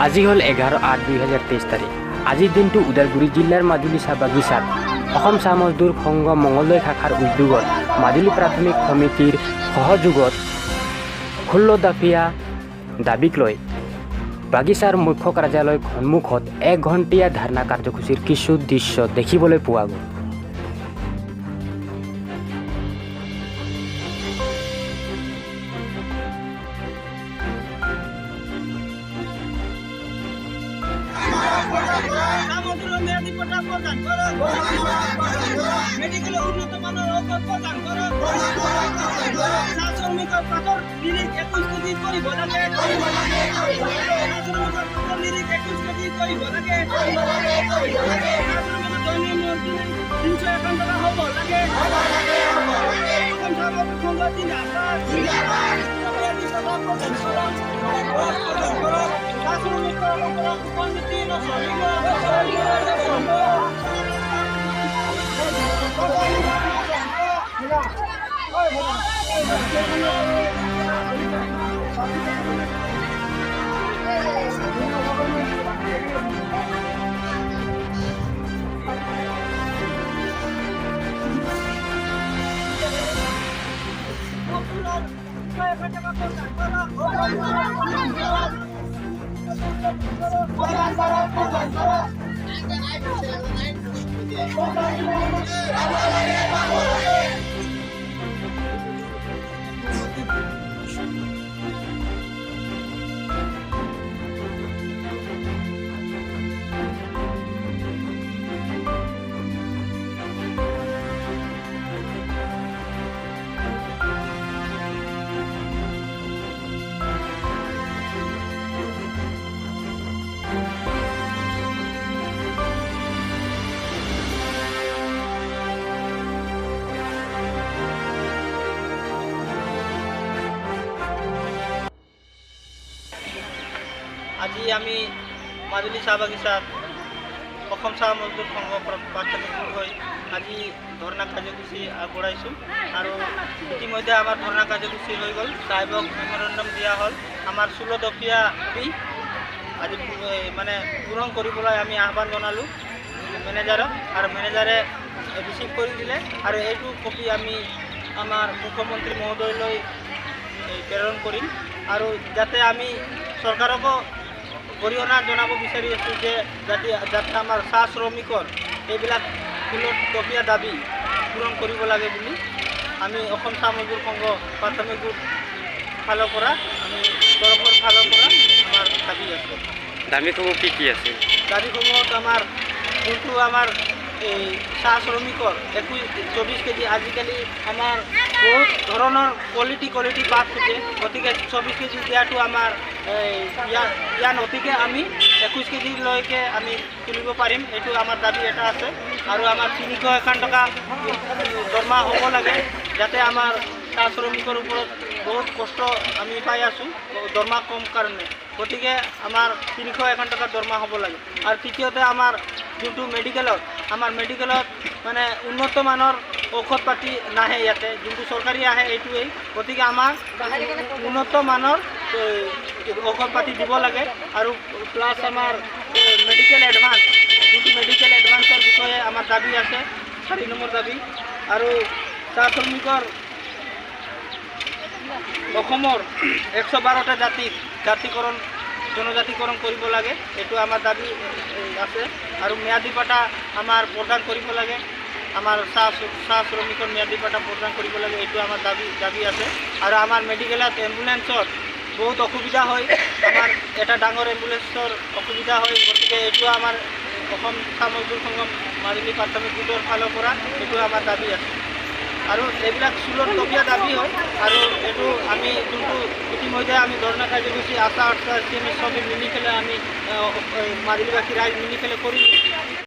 আজি হ'ল 11/8/2023 তাৰিখ। আজিৰ দিনটো ওদালগুৰি জিলাৰ মাজুলী চাহ বাগিচাত অসম চাহ মজদুৰ সংঘ মঙলদৈ শাখাৰ উদ্যোগত মাজুলী প্ৰাথমিক সমিতিৰ সহযোগত 16 দফীয়া দাবীক লৈ বাগিচাৰ মুখ্য কাৰ্যালয়ৰ সন্মুখত 1 ঘণ্টীয়া ধাৰণা কাৰ্যসূচীৰ কিছু দৃশ্য দেখিবলৈ পোৱা গ'ল। মেডিকেলের উন্নত মানের ঔষধ প্রদান করো। শ্রমিকের পাথর লিরিক 21 কেজি করিব লাগে। শ্রমিকের পাথর লিরিক 21 কেজি করিব লাগে। শ্রমিকের দৈনিক মজুরি 351 টাকা হব লাগে। এখন সামগ্রিক সংঘ জিন্দাবাদ। শ্রমিকের উপনীতি আজি আমি মাজুলী চাহ বাগিচাত অসম চাহ মজদুৰ সংঘ প্ৰাথমিক হৈ আজি ধৰ্ণা কাৰ্যসূচী আগবঢ়াইছোঁ আৰু ইতিমধ্যে আমাৰ ধৰ্ণা কাৰ্যসূচী হৈ গ'ল। সাহেবক মেমৰেণ্ডাম দিয়া হ'ল। আমাৰ 16 দফীয়া দাবী আজি মানে পূৰণ কৰিবলৈ আমি আহ্বান জনালোঁ মেনেজাৰক, আৰু মেনেজাৰে ৰিচিভ কৰি দিলে আৰু এইটো কপি আমি আমাৰ মুখ্যমন্ত্ৰী মহোদয়লৈ প্ৰেৰণ কৰিম। আৰু যাতে আমি চৰকাৰকো গৰিহণা জনাব বিচাৰি আছোঁ যে যাতে আমাৰ চাহ শ্ৰমিকৰ এইবিলাক 16 দফীয়া দাবী পূৰণ কৰিব লাগে বুলি আমি অসম চাহ মজদুৰ সংঘ প্ৰাথমিক গোট ফালৰ পৰা আমি তৰফৰ ফালৰ পৰা আমাৰ দাবী আছে। দাবীসমূহ কি আছে? দাবীসমূহত আমাৰ যোনটো আমাৰ এই চাহ শ্ৰমিকৰ 24 কেজি আজিকালি আমাৰ বহুত ধৰণৰ কোৱালিটি পাত থাকে, গতিকে 24 কেজি দিয়াটো আমাৰ ইয়াৰ অতিকে আমি 21 কেজিলৈকে আমি তুলিব পাৰিম, এইটো আমাৰ দাবী এটা আছে। আৰু আমাৰ 351 টকা দৰমহা হ'ব লাগে, যাতে আমাৰ চাহ শ্ৰমিকৰ ওপৰত বহুত কষ্ট আমি পাই আছোঁ দৰমহা কম কাৰণে, গতিকে আমাৰ 351 টকা দৰমহা হ'ব লাগে। আৰু তৃতীয়তে আমাৰ যোনটো মেডিকেলত মানে উন্নত মানৰ ঔষধ পাতি নাহে, ইয়াতে যোনটো চৰকাৰী আহে এইটোৱেই, গতিকে আমাৰ উন্নত মানৰ ঔষধ পাতি দিব লাগে। আৰু প্লাছ আমাৰ মেডিকেল এডভান্স, যোনটো মেডিকেল এডভান্সৰ বিষয়ে আমাৰ দাবী আছে, 4 নম্বৰ দাবী। আৰু চাহ শ্ৰমিকৰ অসমৰ 112টা জনজাতিকৰণ কৰিব লাগে, এইটো আমাৰ দাবী আছে। আৰু ম্যাদী পাটা আমাৰ প্ৰদান কৰিব লাগে, আমাৰ চাহ শ্ৰমিকৰ ম্যাদী পাটা প্ৰদান কৰিব লাগে, এইটো আমাৰ দাবী আছে। আৰু আমাৰ মেডিকেলত এম্বুলেন্সৰ বহুত অসুবিধা হয়, আমাৰ এটা ডাঙৰ এম্বুলেন্সৰ অসুবিধা হয়, গতিকে এইটো আমাৰ অসম চাহ মজদুৰ সংঘ মাজুলী প্ৰাথমিক গোটৰ ফালৰ পৰা এইটো আমাৰ দাবী আছে। আৰু এইবিলাক 16 দফীয়া দাবী হয়। আৰু এইটো আমি যোনটো ইতিমধ্যে আমি ধৰ্ণা কাৰ্যসূচী আশা চবে মিলি পেলাই আমি মাজুলীবাসী ৰাইজ মিলি পেলাই কৰিলোঁ।